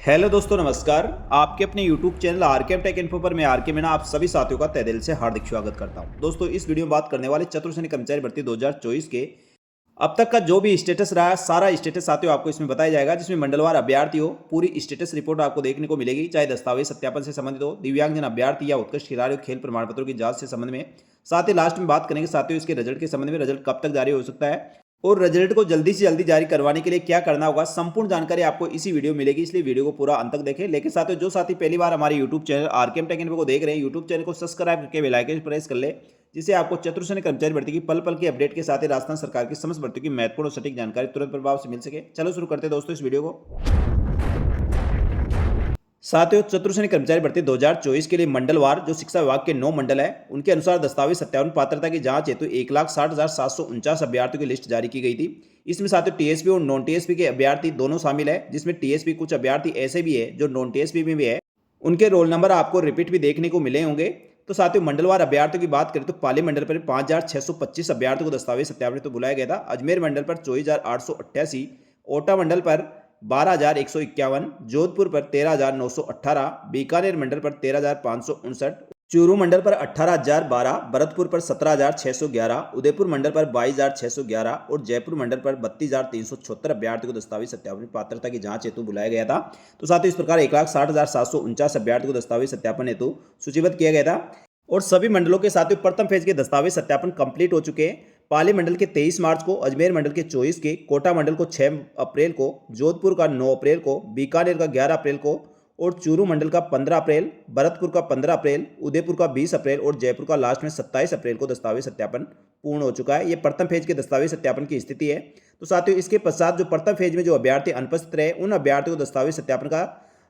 Hello दोस्तों, नमस्कार। आपके अपने YouTube channel RK tech info पर मैं आरके मीना आप सभी साथियों का तहे दिल से हार्दिक स्वागत करता हूं। दोस्तों, इस वीडियो में बात करने वाले चतुर्थ श्रेणी कर्मचारी भर्ती 2024 के अब तक का जो भी स्टेटस रहा है, सारा स्टेटस साथियों आपको इसमें बताया जाएगा, जिसमें मंडलवार अभ्यर्थी हो पूरी स्टेटस रिपोर्ट आपको देखने को मिलेगी, चाहे दस्तावेज सत्यापन से संबंधित हो, दिव्यांगजन अभ्यर्थी या उत्कृष्ट खिलाड़ी खेल प्रमाण पत्रों की जांच से संबंध में। साथ ही लास्ट में बात करेंगे साथियों इसके रिजल्ट के संबंध में, रिजल्ट कब तक जारी हो सकता है और रिजल्ट को जल्दी से जल्दी जारी करवाने के लिए क्या करना होगा। संपूर्ण जानकारी आपको इसी वीडियो में मिलेगी, इसलिए वीडियो को पूरा अंत तक देखें। लेकिन साथियों, जो साथी पहली बार हमारे YouTube channel RKM take info को देख रहे हैं, यूट्यूब चैनल को सब्सक्राइब करके बेल आइकन प्रेस कर ले, जिससे आपको चतुर्थ श्रेणी कर्मचारी भर्ती की पल पल की अपडेट के साथ ही राजस्थान सरकार की समस्त भर्ती की महत्वपूर्ण और सटीक जानकारी तुरंत प्रभाव से मिल सके। चलो शुरू करते हैं दोस्तों इस वीडियो को। साथियों, चतुर्थ श्रेणी कर्मचारी भर्ती 2024 के लिए मंडलवार जो शिक्षा विभाग के 9 मंडल है, उनके अनुसार दस्तावेज सत्यापन पात्रता की जांच हेतु 1,60,749 अभ्यर्थियों की लिस्ट जारी की गई थी। इसमें साथियों टीएसपी और नॉन टीएसपी के अभ्यर्थी दोनों शामिल है, जिसमें टीएसपी कुछ अभ्यर्थी ऐसे भी है जो नॉन टीएसपी में भी है, उनके रोल नंबर आपको रिपीट भी देखने को मिले होंगे। तो साथियों, मंडलवार अभ्यर्थियों की बात करें तो पाली मंडल पर 5,625 अभ्यर्थियों को दस्तावेज सत्यापन हेतु बुलाया गया था। अजमेर मंडल पर 24,888, ओटा मंडल पर 12,151, जोधपुर पर 13,918, बीकानेर मंडल पर 13,559, चूरू मंडल पर 18,012, भरतपुर पर 17,611, उदयपुर मंडल पर 22,611 और जयपुर मंडल पर 32,376 अभ्यर्थियों को दस्तावेज सत्यापन पात्रता की जांच हेतु बुलाया गया था। तो साथ ही इस प्रकार 1,60,749 अभ्यर्थियों को दस्तावेज सत्यापन हेतु सूचीबद्ध किया गया था और सभी मंडलों के साथ प्रथम फेज के दस्तावेज सत्यापन कंप्लीट हो चुके हैं। पाली मंडल के 23 मार्च को, अजमेर मंडल के 24 के, कोटा मंडल को 6 अप्रैल को, जोधपुर का 9 अप्रैल को, बीकानेर का 11 अप्रैल को और चूरू मंडल का 15 अप्रैल, भरतपुर का 15 अप्रैल, उदयपुर का 20 अप्रैल और जयपुर का लास्ट में 27 अप्रैल को दस्तावेज सत्यापन पूर्ण हो चुका है। ये प्रथम फेज के दस्तावेज सत्यापन की स्थिति है। तो साथियों, इसके पश्चात जो प्रथम फेज में जो अभ्यर्थी अनुपस्थित रहे, उन अभ्यर्थियों को दस्तावेज सत्यापन का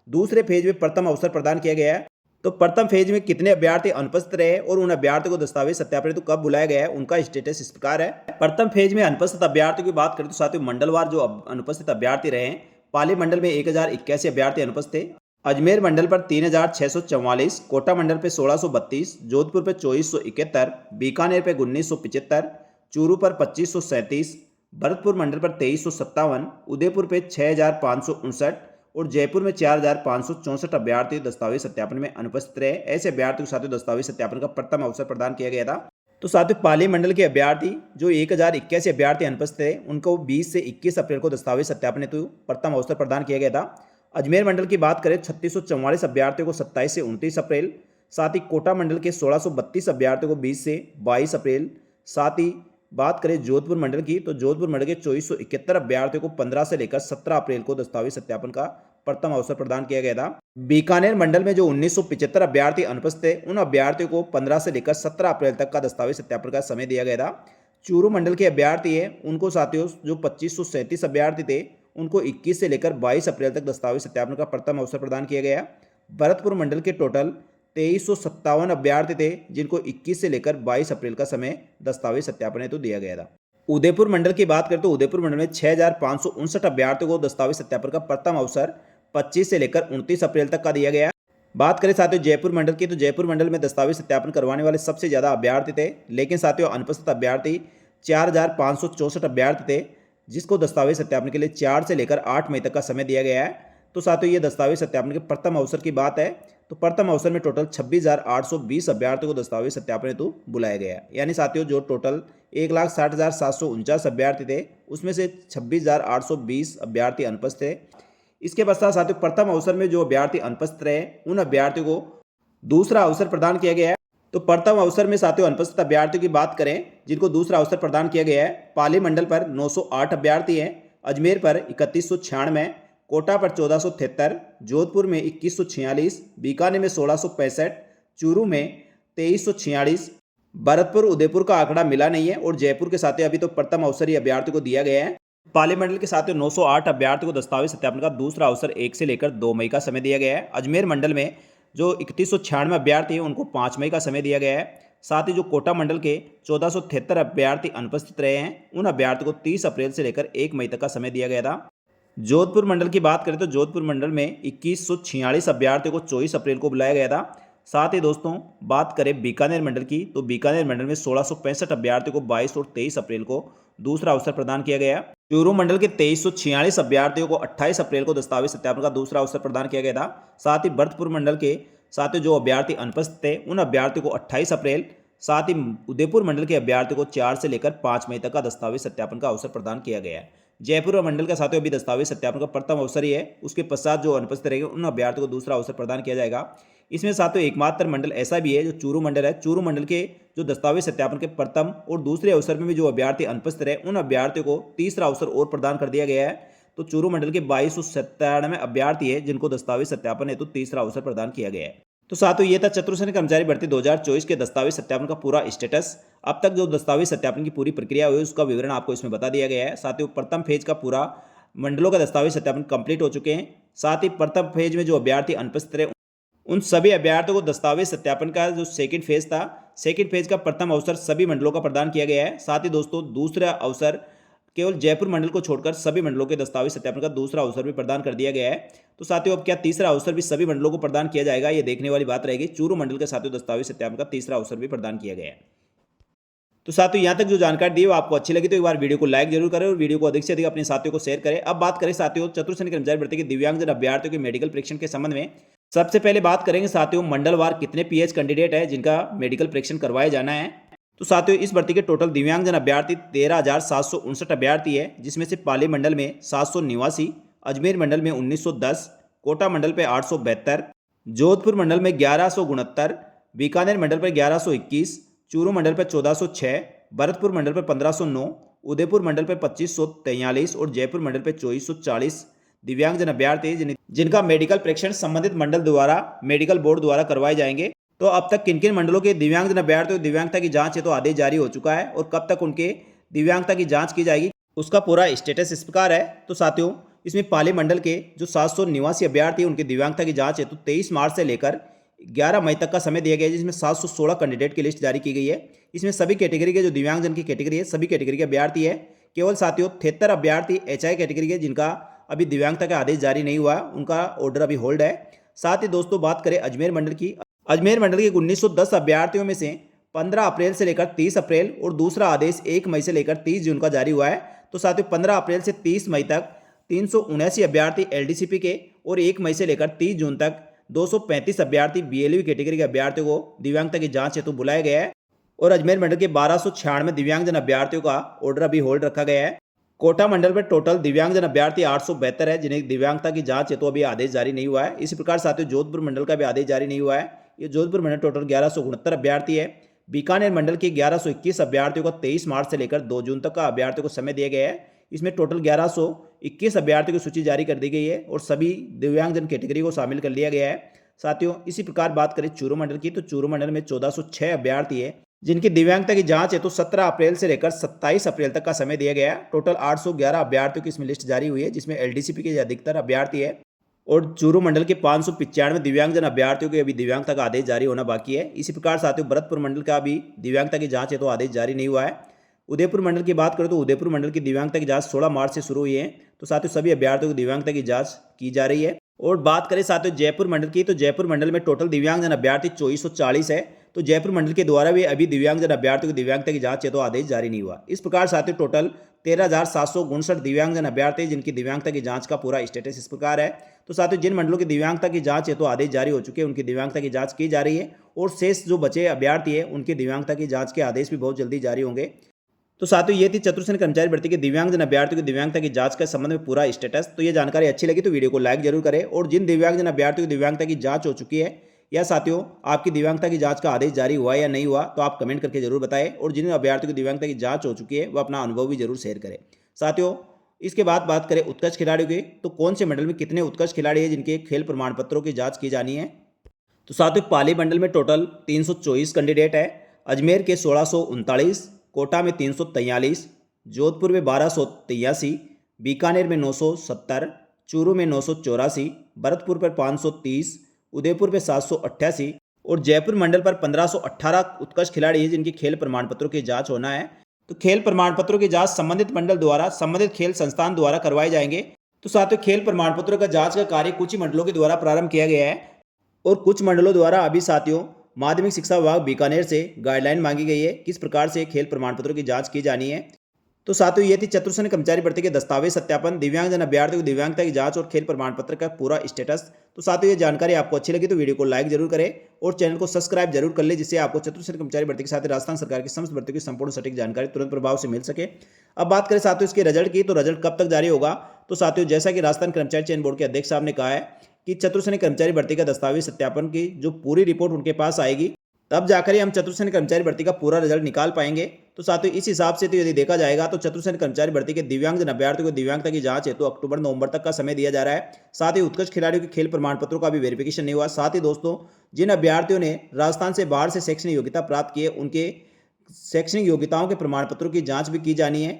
दूसरे फेज में प्रथम अवसर प्रदान किया गया है। तो प्रथम फेज में कितने अभ्यर्थी अनुपस्थित रहे और उन अभ्यर्थियों को दस्तावेज सत्यापन हेतु कब बुलाया गया है, उनका स्टेटस इस प्रकार है। प्रथम फेज में अनुपस्थित अभ्यर्थियों की बात करें तो साथियों, मंडलवार जो अनुपस्थित अभ्यर्थी रहे हैं, पाली मंडल में 1,081 अभ्यर्थी अनुपस्थित थे, अजमेर मंडल पर 3,644, कोटा मंडल पर 1,632, जोधपुर पर 2,471, बीकानेर पर 1,975, चूरू पर 2,537, भरतपुर मंडल पर 2,357, उदयपुर पर 6,559 और जयपुर में 4,564 अभ्यर्थी दस्तावेज सत्यापन में अनुपस्थित रहे। ऐसे अभ्यर्थियों को साथियों दस्तावेज सत्यापन का प्रथम अवसर प्रदान किया गया था। तो साथियों, पाली मंडल के अभ्यर्थी जो 1,081 अभ्यर्थी अनुपस्थित थे, उनको 20 से 21 अप्रैल को दस्तावेज सत्यापन हेतु प्रथम अवसर प्रदान किया गया था। अजमेर मंडल की बात करें 3,644 अभ्यर्थियों को 27 से 29 अप्रैल, साथ ही कोटा मंडल के 1,632 अभ्यर्थियों को 20 से 22 अप्रैल, साथ ही बात करें जोधपुर मंडल की तो जोधपुर मंडल के 2,471 अभ्यर्थियों को 15 से लेकर 17 अप्रैल को दस्तावेज सत्यापन का प्रथम अवसर प्रदान किया गया था। बीकानेर मंडल में जो 1,975 अभ्यर्थी अनुपस्थित थे, उन अभ्यर्थियों को 15 से लेकर 17 अप्रैल तक का दस्तावेज सत्यापन का समय दिया गया था। चूरू मंडल के अभ्यर्थी है, उनको साथियों जो 2,537 अभ्यर्थी थे, उनको 21 से लेकर 22 अप्रैल तक दस्तावेज सत्यापन का प्रथम अवसर प्रदान किया गया। भरतपुर मंडल के टोटल 2,357 अभ्यर्थी थे, जिनको 21 से लेकर 22 अप्रैल का समय दस्तावेज सत्यापन हेतु दिया गया था। उदयपुर मंडल की बात करें तो उदयपुर मंडल में 6,559 अभ्यर्थियों को दस्तावेज सत्यापन का प्रथम अवसर 25 से लेकर 29 अप्रैल तक का दिया गया। बात करें साथियों जयपुर मंडल की तो जयपुर मंडल में दस्तावेज सत्यापन करवाने वाले सबसे ज़्यादा अभ्यर्थी थे, लेकिन साथियों अनुपस्थित अभ्यर्थी 4,564 अभ्यर्थी थे, जिसको दस्तावेज सत्यापन के लिए 4 से लेकर 8 मई तक का समय दिया गया है। तो साथियों, ये दस्तावेज सत्यापन के प्रथम अवसर की बात है। तो प्रथम अवसर में टोटल 26,820 अभ्यर्थियों को दस्तावेज सत्यापन हेतु बुलाया गया। यानी साथियों, जो टोटल 1,60,749 अभ्यर्थी थे, उसमें से 26,820 अभ्यर्थी अनुपस्थित थे। इसके पश्चात साथियों, प्रथम अवसर में जो अभ्यर्थी अनुपस्थित रहे, उन अभ्यर्थियों को दूसरा अवसर प्रदान किया गया है। तो प्रथम अवसर में साथियों अनुपस्थित अभ्यर्थियों की बात करें, जिनको दूसरा अवसर प्रदान किया गया है, पाली मंडल पर 908 अभ्यर्थी हैं, अजमेर पर 3,196, कोटा पर 1,473, जोधपुर में 2,146, बीकानेर में 1,665, चूरू में 2,346, भरतपुर उदयपुर का आंकड़ा मिला नहीं है और जयपुर के साथ अभी तो प्रथम अवसर ही अभ्यर्थी को दिया गया है। पाली मंडल के साथ 908 अभ्यर्थियों को दस्तावेज सत्यापन का दूसरा अवसर 1 से लेकर 2 मई का समय दिया गया है। अजमेर मंडल में जो 3,196 अभ्यर्थी हैं, उनको 5 मई का समय दिया गया है। साथ ही जो कोटा मंडल के 1,473 अभ्यर्थी अनुपस्थित रहे हैं, उन अभ्यर्थियों को 30 अप्रैल से लेकर 1 मई तक का समय दिया गया था। जोधपुर मंडल की बात करें तो जोधपुर मंडल में 2,146 अभ्यर्थियों को 24 अप्रैल को बुलाया गया था। साथ ही दोस्तों बात करें बीकानेर मंडल की तो बीकानेर मंडल में 1,665 अभ्यर्थियों को 22 और 23 अप्रैल को दूसरा अवसर प्रदान किया गया। चूरू मंडल के 2346 अभ्यर्थियों को 28 अप्रैल को दस्तावेज सत्यापन का दूसरा अवसर प्रदान किया गया था। साथ ही भरतपुर मंडल के साथ ही जो अभ्यर्थी अनुपस्थित थे उन अभ्यर्थियों को 28 अप्रैल, साथ ही उदयपुर मंडल के अभ्यर्थियों को 4 से लेकर 5 मई तक का दस्तावेज सत्यापन का अवसर प्रदान किया गया है। जयपुर मंडल का साथियों अभी दस्तावेज सत्यापन का प्रथम अवसर ही है, उसके पश्चात जो अनुपस्थित रहेंगे उन अभ्यर्थियों को दूसरा अवसर प्रदान किया जाएगा। इसमें साथियों एकमात्र मंडल ऐसा भी है जो चूरू मंडल है। चूरू मंडल के जो दस्तावेज सत्यापन के प्रथम और दूसरे अवसर में भी जो अभ्यर्थी अनुपस्थित रहे उन अभ्यर्थियों को तीसरा अवसर और प्रदान कर दिया गया है। तो चूरू मंडल के 2297 अभ्यर्थी है जिनको दस्तावेज सत्यापन हेतु तीसरा अवसर प्रदान किया गया है। तो साथियों ये था चतुर्थ श्रेणी कर्मचारी भर्ती 2024 के दस्तावेज सत्यापन का पूरा स्टेटस। अब तक जो दस्तावेज सत्यापन की पूरी प्रक्रिया हुई उसका विवरण आपको इसमें बता दिया गया है। साथियों प्रथम फेज का पूरा मंडलों का दस्तावेज सत्यापन कंप्लीट हो चुके हैं। साथ ही प्रथम फेज में जो अभ्यर्थी अनुपस्थित रहे उन सभी अभ्यर्थियों को दस्तावेज सत्यापन का जो सेकंड फेज था, सेकंड फेज का प्रथम अवसर सभी मंडलों का प्रदान किया गया है। साथ ही दोस्तों दूसरा अवसर केवल जयपुर मंडल को छोड़कर सभी मंडलों के दस्तावेज सत्यापन का दूसरा अवसर भी प्रदान कर दिया गया है। तो साथियों अब क्या तीसरा अवसर भी सभी मंडलों को प्रदान किया जाएगा, ये देखने वाली बात रहेगी। चूरू मंडल के साथियों दस्तावेज सत्यापन का तीसरा अवसर भी प्रदान किया गया है। तो साथियों यहाँ तक जो जानकारी दी वो आपको अच्छी लगी तो एक बार वीडियो को लाइक जरूर करें और वीडियो को अधिक से अधिक अपने साथियों को शेयर करें। अब बात करें साथियों चतुर्थ श्रेणी कर्मचारी भर्ती के दिव्यांगजन अभ्यर्थियों के मेडिकल परीक्षण के संबंध में। सबसे पहले बात करेंगे साथियों मंडलवार कितने पीएच कैंडिडेट है जिनका मेडिकल परीक्षण करवाया जाना है। तो साथियों इस भर्ती के टोटल दिव्यांगजन अभ्यर्थी 13,759 अभ्यर्थी है, जिसमें से पाली मंडल में 789, अजमेर मंडल में 1910, कोटा मंडल पे 872, जोधपुर मंडल में 1169, बीकानेर मंडल पर 1121, चूरू मंडल पर 1406, भरतपुर मंडल पर 1509, उदयपुर मंडल पर 2543 और जयपुर मंडल पर 2440 दिव्यांगजन अभ्यर्थी जिनका मेडिकल परीक्षण संबंधित मंडल द्वारा मेडिकल बोर्ड द्वारा करवाए जाएंगे। तो अब तक किन किन मंडलों के दिव्यांगजन अभ्यर्थियों दिव्यांगता की जांच है तो आदेश जारी हो चुका है और कब तक उनके दिव्यांगता की जांच की जाएगी उसका पूरा स्टेटस इस प्रकार है। तो साथियों इसमें पाली मंडल के जो 789 अभ्यर्थी उनकी दिव्यांगता की जांच है तो 23 मार्च से लेकर 11 मई तक का समय दिया गया है, जिसमें 716 कैंडिडेट की लिस्ट जारी की गई है। इसमें सभी कैटेगरी के जो दिव्यांगजन की कैटेगरी है सभी कैटेगरी के अभ्यर्थी है। केवल साथियों 73 अभ्यर्थी HI कैटेगरी के जिनका अभी दिव्यांगता का आदेश जारी नहीं हुआ, उनका ऑर्डर अभी होल्ड है। साथ ही दोस्तों बात करें अजमेर मंडल की, अजमेर मंडल के 1910 अभ्यर्थियों में से 15 अप्रैल से लेकर 30 अप्रैल और दूसरा आदेश 1 मई से लेकर 30 जून का जारी हुआ है। तो साथियों 15 अप्रैल से 30 मई तक 379 अभ्यर्थी LDCP के और 1 मई से लेकर 30 जून तक 235 अभ्यर्थी BLV कैटेगरी के अभ्यर्थियों को दिव्यांगता की जांच हेतु बुलाया गया है और अजमेर मंडल के 1296 दिव्यांगजन अभ्यर्थियों का ऑर्डर अभी होल्ड रखा गया है। कोटा मंडल में टोटल दिव्यांगजन अभ्यर्थी 872 है जिन्हें दिव्यांगता की जांच हेतु अभी आदेश जारी नहीं हुआ है। इसी प्रकार साथियों जोधपुर मंडल का भी आदेश जारी नहीं हुआ है। ये जोधपुर मंडल टोटल 1169 अभ्यर्थी है। बीकानेर मंडल के 1121 अभ्यर्थियों को 23 मार्च से लेकर 2 जून तक का अभ्यर्थियों को समय दिया गया है। इसमें टोटल 1121 अभ्यर्थियोयों की सूची जारी कर दी गई है और सभी दिव्यांगजन कैटेगरी को शामिल कर लिया गया है। साथियों इसी प्रकार बात करें चूरू मंडल की, तो चूरू मंडल में 1406 अभ्यर्थी है जिनकी दिव्यांगता की जांच है तो 17 अप्रैल से लेकर 27 अप्रैल तक का समय दिया गया है। टोटल 811 अभ्यर्थियों की इसमें लिस्ट जारी हुई है, जिसमें LDCP के अधिकतर अभ्यर्थी है और चूरू मंडल के 595 दिव्यांगजन अभ्यर्थियों के अभी दिव्यांगता का आदेश जारी होना बाकी है। इसी प्रकार साथियों भरतपुर मंडल का भी दिव्यांगता की जांच है तो आदेश जारी नहीं हुआ है। उदयपुर मंडल की बात करें तो उदयपुर मंडल की दिव्यांगता की जांच 16 मार्च से शुरू हुई है। तो साथियों सभी अभ्यर्थियों की दिव्यांगता की जांच की जा रही है। और बात करें साथियों जयपुर मंडल की, तो जयपुर मंडल में टोटल दिव्यांगजन अभ्यर्थी 2440 है। तो जयपुर मंडल के द्वारा भी अभी दिव्यांगजन अभ्यर्थियों की दिव्यांगता की जांच है तो आदेश जारी नहीं हुआ। इस प्रकार साथियों टोटल 13,759 दिव्यांगजन अभ्यर्थी जिनकी दिव्यांगता की जांच का पूरा स्टेटस इस प्रकार है। तो साथियों जिन मंडलों की दिव्यांगता की जांच है तो आदेश जारी हो चुके हैं, उनकी दिव्यांगता की जांच की जा रही है और शेष जो बचे अभ्यर्थी है उनकी दिव्यांगता की जांच के आदेश भी बहुत जल्दी जारी होंगे। तो साथियों ये थी चतुर्थ श्रेणी कर्मचारी भर्ती के दिव्यांगजन अभ्यर्थियों की दिव्यांगता की जांच के संबंध में पूरा स्टेटस। तो ये जानकारी अच्छी लगी तो वीडियो को लाइक जरूर करें और जिन दिव्यांगजन अभ्यर्थियों की दिव्यांगता की जांच हो चुकी है या साथियों आपकी दिव्यांगता की जांच का आदेश जारी हुआ या नहीं हुआ तो आप कमेंट करके जरूर बताएं और जिन अभ्यर्थियों की दिव्यांगता की जांच हो चुकी है वो अपना अनुभव भी जरूर शेयर करें। साथियों इसके बाद बात करें उत्कृष्ट खिलाड़ियों की, तो कौन से मंडल में कितने उत्कृष्ट खिलाड़ी हैं जिनके खेल प्रमाण पत्रों की जाँच की जानी है। तो साथियों पाली मंडल में टोटल 324 कैंडिडेट है, अजमेर के 1639, कोटा में 343, जोधपुर में 1283, बीकानेर में 970, चूरू में 984, भरतपुर पर 530, उदयपुर पे 788 और जयपुर मंडल पर 1518 उत्कृष्ट खिलाड़ी हैं जिनकी खेल प्रमाण पत्रों की जांच होना है। तो खेल प्रमाण पत्रों की जांच संबंधित मंडल द्वारा संबंधित खेल संस्थान द्वारा करवाए जाएंगे। तो साथियों खेल प्रमाण पत्रों का जांच का कार्य कुछ ही मंडलों के द्वारा प्रारंभ किया गया है और कुछ मंडलों द्वारा अभी साथियों माध्यमिक शिक्षा विभाग बीकानेर से गाइडलाइन मांगी गई है किस प्रकार से खेल प्रमाण पत्रों की जाँच की जानी है। तो साथियों ये थी चतुर्थ कर्मचारी भर्ती के दस्तावेज सत्यापन, दिव्यांगजन अभ्यर्थियों की दिव्यांगता की जांच और खेल प्रमाण पत्र का पूरा स्टेटस। तो साथियों ये जानकारी आपको अच्छी लगी तो वीडियो को लाइक जरूर करें और चैनल को सब्सक्राइब जरूर कर ले, जिससे आपको चतुर्थ कर्मचारी भर्ती के साथ राजस्थान सरकार की समस्त भर्तियों की संपूर्ण सटीक जानकारी तुरंत प्रभाव से मिल सके। अब बात करें साथियों इसके रिजल्ट की, तो रिजल्ट कब तक जारी होगा। तो साथियों जैसा कि राजस्थान कर्मचारी चयन बोर्ड के अध्यक्ष साहब ने कहा है कि चतुर्थ कर्मचारी भर्ती का दस्तावेज सत्यापन की जो पूरी रिपोर्ट उनके पास आएगी, तब जाकर ही हम चतुर्थ कर्मचारी भर्ती का पूरा रिजल्ट निकाल पाएंगे। तो साथियों इस हिसाब से तो यदि देखा जाएगा तो चतुर्थ कर्मचारी भर्ती के दिव्यांगजन अभ्यर्थियों को दिव्यांगता की जांच हेतु अक्टूबर नवंबर तक का समय दिया जा रहा है। साथ ही उत्कृष्ट खिलाड़ियों के खेल प्रमाण पत्रों का भी वेरिफिकेशन नहीं हुआ। साथ ही दोस्तों जिन अभ्यर्थियों ने राजस्थान से बाहर से शैक्षणिक योग्यता प्राप्त की है, उनके शैक्षणिक योग्यताओं के प्रमाण पत्रों की जाँच भी की जानी है।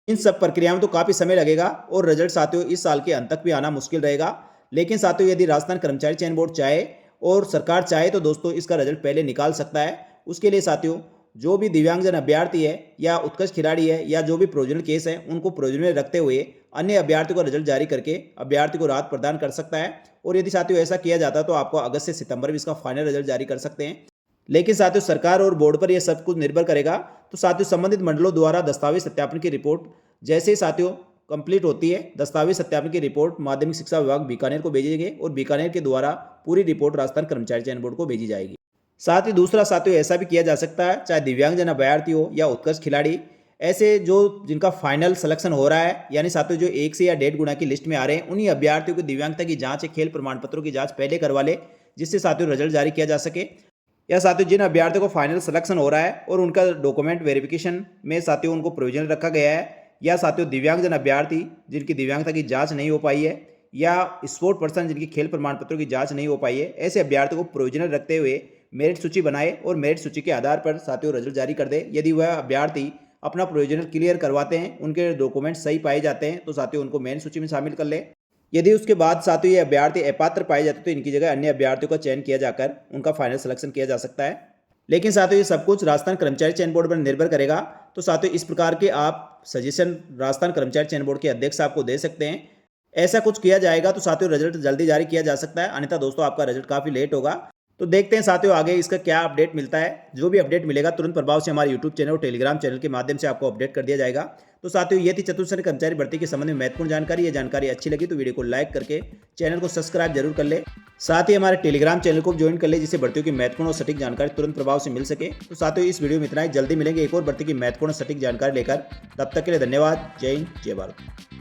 इन सब प्रक्रियाओं में तो काफ़ी समय लगेगा और रिजल्ट साथियों इस साल के अंत तक भी आना मुश्किल रहेगा। लेकिन साथियों यदि राजस्थान कर्मचारी चयन बोर्ड चाहे और सरकार चाहे तो दोस्तों इसका रिजल्ट पहले निकाल सकता है। उसके लिए साथियों जो भी दिव्यांगजन अभ्यर्थी है या उत्कृष्ट खिलाड़ी है या जो भी प्रोविजनल केस है, उनको प्रोविजनल में रखते हुए अन्य अभ्यर्थी को रिजल्ट जारी करके अभ्यर्थी को राहत प्रदान कर सकता है। और यदि साथियों ऐसा किया जाता है तो आपको अगस्त से सितंबर में इसका फाइनल रिजल्ट जारी कर सकते हैं। लेकिन साथियों सरकार और बोर्ड पर यह सब कुछ निर्भर करेगा। तो साथियों संबंधित मंडलों द्वारा दस्तावेज सत्यापन की रिपोर्ट जैसे ही साथियों कंप्लीट होती है, दस्तावेज सत्यापन की रिपोर्ट माध्यमिक शिक्षा विभाग बीकानेर को भेजेंगे और बीकानेर के द्वारा पूरी रिपोर्ट राजस्थान कर्मचारी चयन बोर्ड को भेजी जाएगी। साथ ही दूसरा साथियों ऐसा भी किया जा सकता है, चाहे दिव्यांगजन अभ्यर्थी हो या उत्कृष्ट खिलाड़ी, ऐसे जो जिनका फाइनल सिलेक्शन हो रहा है, यानी साथियों जो 1 से या 1.5 गुना की लिस्ट में आ रहे हैं, उन्हीं अभ्यर्थियों की दिव्यांगता की जांच या खेल प्रमाण पत्रों की जांच पहले करवा ले, जिससे साथियों रिजल्ट जारी किया जा सके। या साथियों जिन अभ्यर्थियों को फाइनल सिलेक्शन हो रहा है और उनका डॉक्यूमेंट वेरिफिकेशन में साथियों उनको प्रोविजनल रखा गया है, या साथियों दिव्यांगजन अभ्यर्थी जिनकी दिव्यांगता की जांच नहीं हो पाई है, या स्पोर्ट पर्सन जिनकी खेल प्रमाण पत्रों की जांच नहीं हो पाई है, ऐसे अभ्यर्थियों को प्रोविजनल रखते हुए मेरिट सूची बनाए और मेरिट सूची के आधार पर साथियों रिजल्ट जारी कर दे। यदि वह अभ्यर्थी अपना प्रोविजनल क्लियर करवाते हैं, उनके डॉक्यूमेंट सही पाए जाते हैं, तो साथियों उनको मेन सूची में शामिल कर ले। यदि उसके बाद साथियों ये अभ्यर्थी अपात्र पाए जाते तो इनकी जगह अन्य अभ्यर्थियों का चयन किया जाकर उनका फाइनल सिलेक्शन किया जा सकता है। लेकिन साथियों ये सब कुछ राजस्थान कर्मचारी चयन बोर्ड पर निर्भर करेगा। तो साथियों इस प्रकार के आप सजेशन राजस्थान कर्मचारी चयन बोर्ड के अध्यक्ष आपको दे सकते हैं। ऐसा कुछ किया जाएगा तो साथियों रिजल्ट जल्दी जारी किया जा सकता है, अन्यथा दोस्तों आपका रिजल्ट काफ़ी लेट होगा। तो देखते हैं साथियों आगे इसका क्या अपडेट मिलता है। जो भी अपडेट मिलेगा तुरंत प्रभाव से हमारे यूट्यूब चैनल और टेलीग्राम चैनल के माध्यम से आपको अपडेट कर दिया जाएगा। तो साथियों ये थी चतुर्थ कर्मचारी भर्ती के संबंध में महत्वपूर्ण जानकारी। ये जानकारी अच्छी लगी तो वीडियो को लाइक करके चैनल को सब्सक्राइब जरूर कर ले। साथ ही हमारे टेलीग्राम चैनल को ज्वाइन कर ले, जिससे भर्तियों की महत्वपूर्ण और सटीक जानकारी तुरंत प्रभाव से मिल सके। तो साथियों इस वीडियो में इतना ही, जल्दी मिलेंगे एक और भर्ती की महत्वपूर्ण सटीक जानकारी लेकर। तब तक के लिए धन्यवाद। जय हिंद, जय भारत।